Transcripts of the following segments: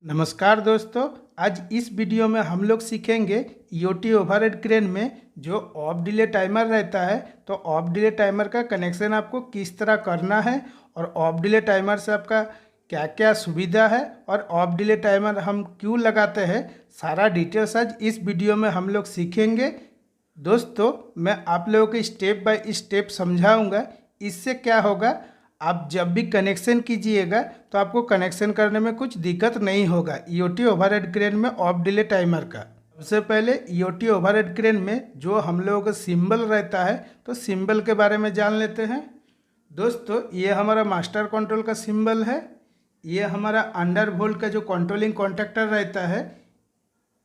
नमस्कार दोस्तों, आज इस वीडियो में हम लोग सीखेंगे ईओटी ओवरहेड क्रेन में जो ऑफ डिले टाइमर रहता है तो ऑफ डिले टाइमर का कनेक्शन आपको किस तरह करना है और ऑफ डिले टाइमर से आपका क्या क्या सुविधा है और ऑफ डिले टाइमर हम क्यों लगाते हैं, सारा डिटेल्स आज इस वीडियो में हम लोग सीखेंगे। दोस्तों, मैं आप लोगों को स्टेप बाय स्टेप समझाऊंगा। इससे क्या होगा, आप जब भी कनेक्शन कीजिएगा तो आपको कनेक्शन करने में कुछ दिक्कत नहीं होगा ईओटी ओवरहेड क्रेन में ऑफ डिले टाइमर का। सबसे पहले ईओटी ओवरहेड क्रेन में जो हम लोगों का सिंबल रहता है तो सिंबल के बारे में जान लेते हैं। दोस्तों, ये हमारा मास्टर कंट्रोल का सिंबल है। ये हमारा अंडर वोल्ट का जो कंट्रोलिंग कॉन्टैक्टर रहता है,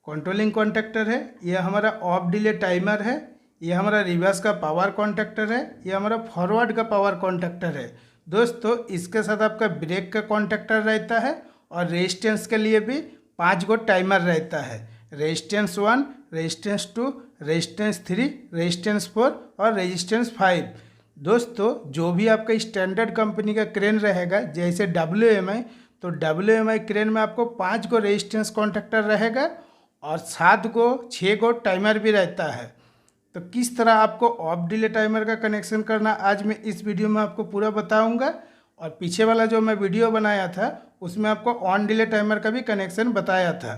कंट्रोलिंग कॉन्टैक्टर है। ये हमारा ऑफ डिले टाइमर है। ये हमारा रिवर्स का पावर कॉन्टैक्टर है। ये हमारा फॉरवर्ड का पावर कॉन्टैक्टर है। दोस्तों, इसके साथ आपका ब्रेक का कॉन्टैक्टर रहता है और रेजिस्टेंस के लिए भी 5 गो टाइमर रहता है। रेजिस्टेंस 1, रेजिस्टेंस 2, रेजिस्टेंस 3, रेजिस्टेंस 4 और रेजिस्टेंस 5। दोस्तों, जो भी आपका स्टैंडर्ड कंपनी का क्रेन रहेगा जैसे WMI, तो WMI क्रेन में आपको 5 गो रेजिस्टेंस कॉन्टैक्टर रहेगा और 6 गो टाइमर भी रहता है। तो किस तरह आपको ऑफ डिले टाइमर का कनेक्शन करना आज मैं इस वीडियो में आपको पूरा बताऊंगा। और पीछे वाला जो मैं वीडियो बनाया था उसमें आपको ऑन डिले टाइमर का भी कनेक्शन बताया था।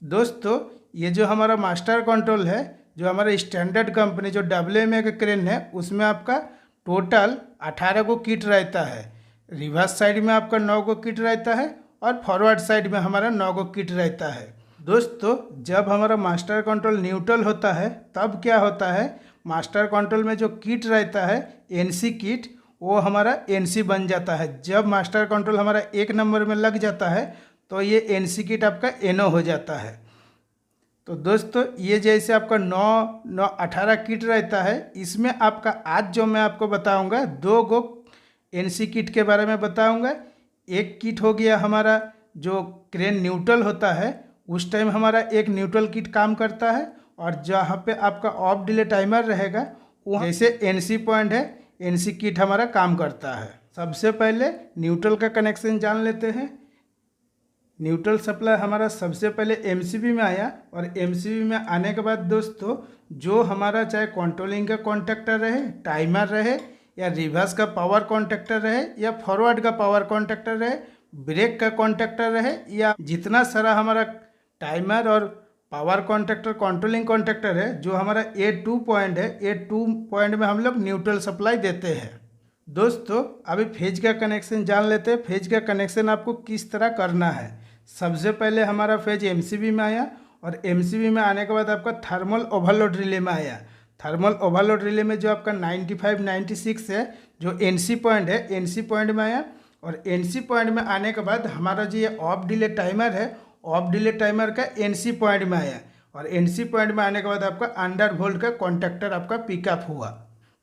दोस्तों, ये जो हमारा मास्टर कंट्रोल है, जो हमारा स्टैंडर्ड कंपनी जो WMI का क्रेन है, उसमें आपका टोटल 18 गो किट रहता है। रिवर्स साइड में आपका 9 गो किट रहता है और फॉरवर्ड साइड में हमारा 9 गो किट रहता है। दोस्तों, जब हमारा मास्टर कंट्रोल न्यूट्रल होता है तब क्या होता है, मास्टर कंट्रोल में जो किट रहता है NC किट, वो हमारा NC बन जाता है। जब मास्टर कंट्रोल हमारा 1 नंबर में लग जाता है तो ये NC किट आपका NO हो जाता है। तो दोस्तों, ये जैसे आपका 18 किट रहता है, इसमें आपका आज जो मैं आपको बताऊंगा 2 गो NC किट के बारे में बताऊंगा। एक किट हो गया हमारा जो क्रेन न्यूट्रल होता है उस टाइम हमारा एक न्यूट्रल किट काम करता है, और जहाँ पे आपका ऑफ डिले टाइमर रहेगा वहाँ जैसे NC पॉइंट है, NC किट हमारा काम करता है। सबसे पहले न्यूट्रल का कनेक्शन जान लेते हैं। न्यूट्रल सप्लाई हमारा सबसे पहले MCB में आया, और MCB में आने के बाद दोस्तों, जो हमारा चाहे कंट्रोलिंग का कॉन्टैक्टर रहे, टाइमर रहे, या रिवर्स का पावर कॉन्टैक्टर रहे, या फॉरवर्ड का पावर कॉन्टैक्टर रहे, ब्रेक का कॉन्टैक्टर रहे, या जितना सारा हमारा टाइमर और पावर कॉन्टैक्टर कंट्रोलिंग कॉन्टैक्टर है, जो हमारा A2 पॉइंट है, A2 पॉइंट में हम लोग न्यूट्रल सप्लाई देते हैं। दोस्तों, अभी फेज का कनेक्शन जान लेते हैं। फेज का कनेक्शन आपको किस तरह करना है। सबसे पहले हमारा फेज MCB में आया, और MCB में आने के बाद आपका थर्मल ओवरलोड रिले में आया। थर्मल ओवरलोड रिले में जो आपका 95, 96 है, जो NC पॉइंट है, NC पॉइंट में आया। और NC पॉइंट में आने के बाद हमारा जो ये ऑफ डिले टाइमर है, ऑफ डिले टाइमर का NC पॉइंट में आया, और NC पॉइंट में आने के बाद आपका अंडर वोल्ट का कॉन्टैक्टर आपका पिकअप हुआ।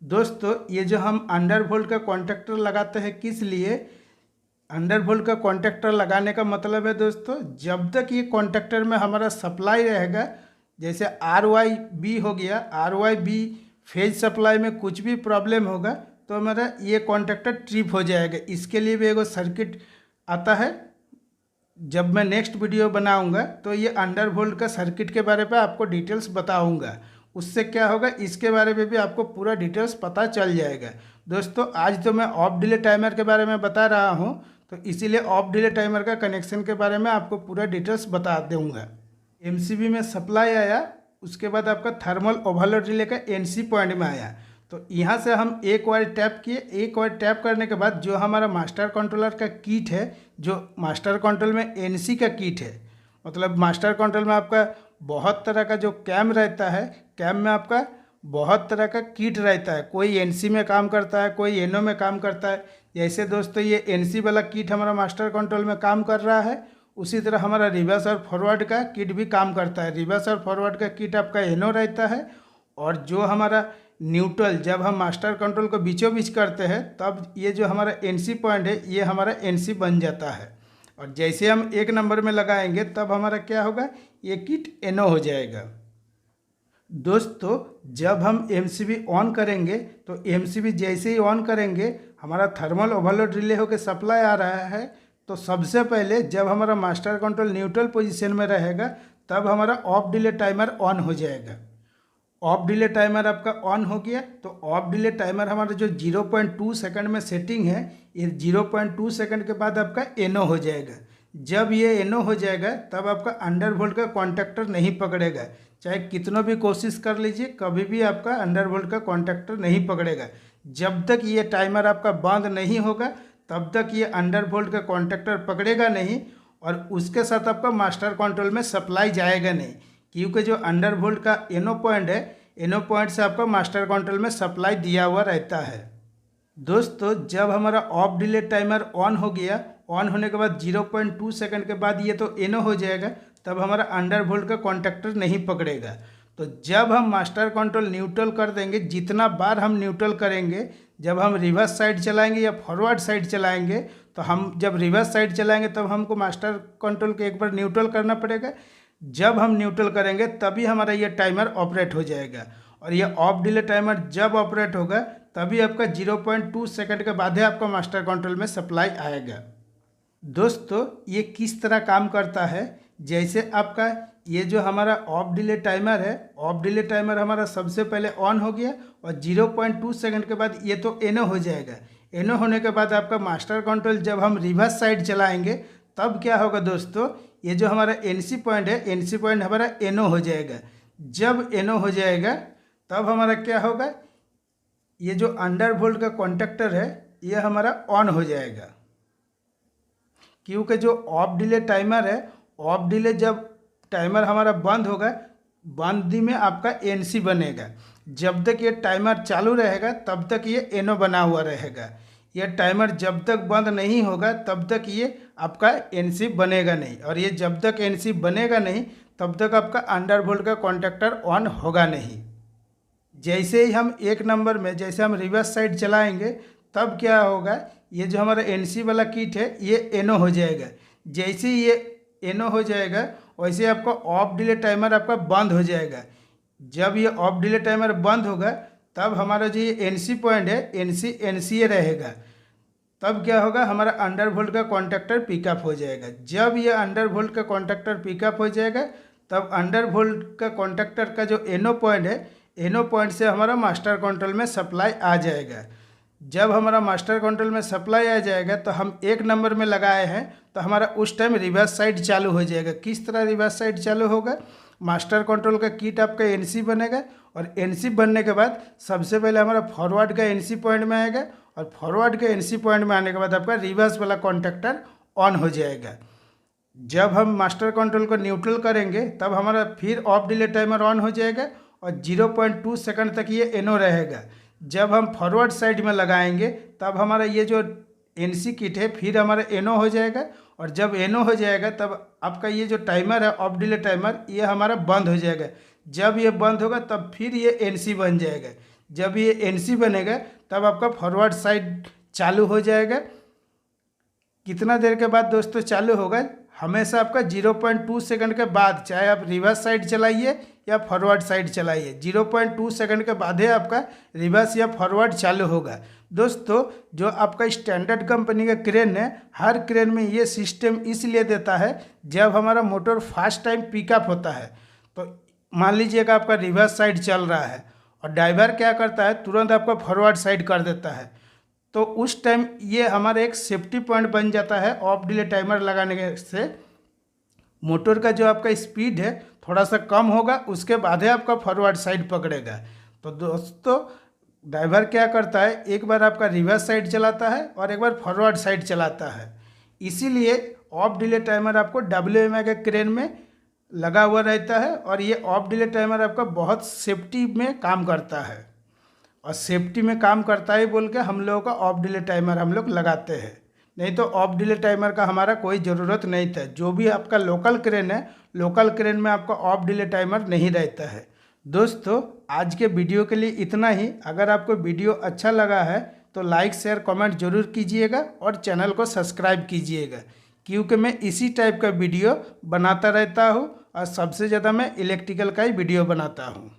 दोस्तों, ये जो हम अंडर वोल्ट का कॉन्टैक्टर लगाते हैं, किस लिए अंडर वोल्ट का कॉन्टैक्टर लगाने का मतलब है दोस्तों, जब तक ये कॉन्टैक्टर में हमारा सप्लाई रहेगा, जैसे RYB हो गया, RYB फेज सप्लाई में कुछ भी प्रॉब्लम होगा तो हमारा ये कॉन्टैक्टर ट्रिप हो जाएगा। इसके लिए भी एगो सर्किट आता है, जब मैं नेक्स्ट वीडियो बनाऊंगा तो ये अंडर वोल्ट का सर्किट के बारे में आपको डिटेल्स बताऊंगा। उससे क्या होगा, इसके बारे में भी आपको पूरा डिटेल्स पता चल जाएगा। दोस्तों, आज तो मैं ऑफ डिले टाइमर के बारे में बता रहा हूं, तो इसीलिए ऑफ डिले टाइमर का कनेक्शन के बारे में आपको पूरा डिटेल्स बता दूंगा। MCB में सप्लाई आया, उसके बाद आपका थर्मल ओवरलोड रिले का NC पॉइंट में आया। तो यहाँ से हम एक बार टैप किए। एक बार टैप करने के बाद जो हमारा मास्टर कंट्रोलर का किट है, जो मास्टर कंट्रोल में NC का किट है, मतलब मास्टर कंट्रोल में आपका बहुत तरह का जो कैम रहता है, कैम में आपका बहुत तरह का किट रहता है। कोई NC में काम करता है, कोई NO में काम करता है। जैसे दोस्तों, ये NC वाला किट हमारा मास्टर कंट्रोल में काम कर रहा है, उसी तरह हमारा रिवर्स और फॉरवर्ड का किट भी काम करता है। रिवर्स और फॉरवर्ड का किट आपका NO रहता है, और जो हमारा न्यूट्रल, जब हम मास्टर कंट्रोल को बीचों बीच करते हैं तब ये जो हमारा NC पॉइंट है, ये हमारा NC बन जाता है। और जैसे हम 1 नंबर में लगाएंगे तब हमारा क्या होगा, ये किट NO हो जाएगा। दोस्तों, जब हम MCB ऑन करेंगे तो MCB जैसे ही ऑन करेंगे, हमारा थर्मल ओवरलोड रिले होकर सप्लाई आ रहा है, तो सबसे पहले जब हमारा मास्टर कंट्रोल न्यूट्रल पोजीशन में रहेगा तब हमारा ऑफ डिले टाइमर ऑन हो जाएगा। ऑफ डिले टाइमर आपका ऑन हो गया तो ऑफ डिले टाइमर हमारा जो 0.2 सेकंड में सेटिंग है, ये 0.2 सेकंड के बाद आपका एनो हो जाएगा। जब ये एनो हो जाएगा तब आपका अंडरवोल्ट का कॉन्टैक्टर नहीं पकड़ेगा, चाहे कितनों भी कोशिश कर लीजिए, कभी भी आपका अंडरवोल्ट का कॉन्टैक्टर नहीं पकड़ेगा। जब तक ये टाइमर आपका बंद नहीं होगा तब तक ये अंडरवोल्ट का कॉन्टैक्टर पकड़ेगा नहीं, और उसके साथ आपका मास्टर कंट्रोल में सप्लाई जाएगा नहीं, क्योंकि जो अंडरवोल्ट का एनो पॉइंट है, एनो पॉइंट से आपका मास्टर कंट्रोल में सप्लाई दिया हुआ रहता है। दोस्तों जब हमारा ऑफ डिले टाइमर ऑन हो गया, ऑन होने के बाद 0.2 सेकंड के बाद ये तो एनो हो जाएगा, तब हमारा अंडरवोल्ट का कॉन्टैक्टर नहीं पकड़ेगा। तो जब हम मास्टर कंट्रोल न्यूट्रल कर देंगे, जितना बार हम न्यूट्रल करेंगे, जब हम रिवर्स साइड चलाएंगे या फॉरवर्ड साइड चलाएंगे, तो हम जब रिवर्स साइड चलाएंगे तब हमको मास्टर कंट्रोल के एक बार न्यूट्रल करना पड़ेगा। जब हम न्यूट्रल करेंगे तभी हमारा ये टाइमर ऑपरेट हो जाएगा, और ये ऑफ डिले टाइमर जब ऑपरेट होगा तभी आपका 0.2 सेकंड के बाद ही आपका मास्टर कंट्रोल में सप्लाई आएगा। दोस्तों ये किस तरह काम करता है, जैसे आपका ये जो हमारा ऑफ डिले टाइमर है, ऑफ डिले टाइमर हमारा सबसे पहले ऑन हो गया और 0.2 सेकंड के बाद ये तो एनो हो जाएगा। एनो होने के बाद आपका मास्टर कंट्रोल जब हम रिवर्स साइड चलाएंगे तब क्या होगा दोस्तों, ये जो हमारा एनसी पॉइंट है, एनसी पॉइंट हमारा एनो हो जाएगा। जब एनो हो जाएगा तब हमारा क्या होगा, ये जो अंडरवोल्ट का कॉन्टैक्टर है ये हमारा ऑन हो जाएगा, क्योंकि जो ऑफ डिले टाइमर है, ऑफ डिले जब टाइमर हमारा बंद होगा, बंदी में आपका एनसी बनेगा। जब तक ये टाइमर चालू रहेगा तब तक ये एनो बना हुआ रहेगा। ये टाइमर जब तक बंद नहीं होगा तब तक ये आपका एनसी बनेगा नहीं, और ये जब तक एनसी बनेगा नहीं तब तक आपका अंडरवोल्ट का कॉन्टैक्टर ऑन होगा नहीं। जैसे ही हम एक नंबर में जैसे हम रिवर्स साइड चलाएंगे तब क्या होगा, ये जो हमारा एनसी वाला किट है ये एनो हो जाएगा। जैसे ही ये एनो हो जाएगा वैसे आपका ऑफ डिले टाइमर आपका बंद हो जाएगा। जब ये ऑफ डिले टाइमर बंद होगा तब हमारा जो ये एनसी पॉइंट है, एनसी रहेगा। तब क्या होगा, हमारा अंडरवोल्ट का कॉन्टैक्टर पिकअप हो जाएगा। जब ये अंडरवोल्ट का कॉन्टैक्टर पिकअप हो जाएगा तब अंडरवोल्ट का कॉन्टैक्टर का जो एनो पॉइंट है, एनो पॉइंट से हमारा मास्टर कंट्रोल में सप्लाई आ जाएगा। जब हमारा मास्टर कंट्रोल में सप्लाई आ जाएगा तो हम एक नंबर में लगाए हैं तो हमारा उस टाइम रिवर्स साइड चालू हो जाएगा। किस तरह रिवर्स साइड चालू होगा, मास्टर कंट्रोल का किट आपका एनसी बनेगा, और एनसी बनने के बाद सबसे पहले हमारा फॉरवर्ड का एनसी पॉइंट में आएगा, और फॉरवर्ड के एनसी पॉइंट में आने के बाद आपका रिवर्स वाला कॉन्टैक्टर ऑन हो जाएगा। जब हम मास्टर कंट्रोल को न्यूट्रल करेंगे तब हमारा फिर ऑफ डिले टाइमर ऑन हो जाएगा और 0.2 सेकंड तक ये एनो रहेगा। जब हम फॉरवर्ड साइड में लगाएंगे तब हमारा ये जो एनसी किट है फिर हमारा एनो हो जाएगा, और जब एनो हो जाएगा तब आपका ये जो टाइमर है ऑफ डिले टाइमर ये हमारा बंद हो जाएगा। जब ये बंद होगा तब फिर ये एनसी बन जाएगा। जब ये एनसी बनेगा तब आपका फॉरवर्ड साइड चालू हो जाएगा। कितना देर के बाद दोस्तों चालू होगा, हमेशा आपका 0.2 सेकंड के बाद, चाहे आप रिवर्स साइड चलाइए या फॉरवर्ड साइड चलाइए, 0.2 सेकंड के बाद ही आपका रिवर्स या फॉरवर्ड चालू होगा। दोस्तों जो आपका स्टैंडर्ड कंपनी का क्रेन है, हर क्रेन में ये सिस्टम इसलिए देता है, जब हमारा मोटर फास्ट टाइम पिकअप होता है तो मान लीजिएगा आपका रिवर्स साइड चल रहा है और ड्राइवर क्या करता है, तुरंत आपका फॉरवर्ड साइड कर देता है, तो उस टाइम ये हमारा एक सेफ्टी पॉइंट बन जाता है। ऑफ डिले टाइमर लगाने से मोटर का जो आपका स्पीड है थोड़ा सा कम होगा, उसके बाद ही आपका फॉरवर्ड साइड पकड़ेगा। तो दोस्तों ड्राइवर क्या करता है, एक बार आपका रिवर्स साइड चलाता है और एक बार फॉरवर्ड साइड चलाता है। इसीलिए ऑफ डिले टाइमर आपको WMI के क्रेन में लगा हुआ रहता है, और ये ऑफ डिले टाइमर आपका बहुत सेफ्टी में काम करता है, और सेफ्टी में काम करता है बोल के हम लोगों का ऑफ डिले टाइमर हम लोग लगाते हैं। नहीं तो ऑफ डिले टाइमर का हमारा कोई ज़रूरत नहीं था। जो भी आपका लोकल क्रेन है, लोकल क्रेन में आपका ऑफ डिले टाइमर नहीं रहता है। दोस्तों आज के वीडियो के लिए इतना ही। अगर आपको वीडियो अच्छा लगा है तो लाइक शेयर कमेंट जरूर कीजिएगा और चैनल को सब्सक्राइब कीजिएगा, क्योंकि मैं इसी टाइप का वीडियो बनाता रहता हूँ, और सबसे ज़्यादा मैं इलेक्ट्रिकल का ही वीडियो बनाता हूँ।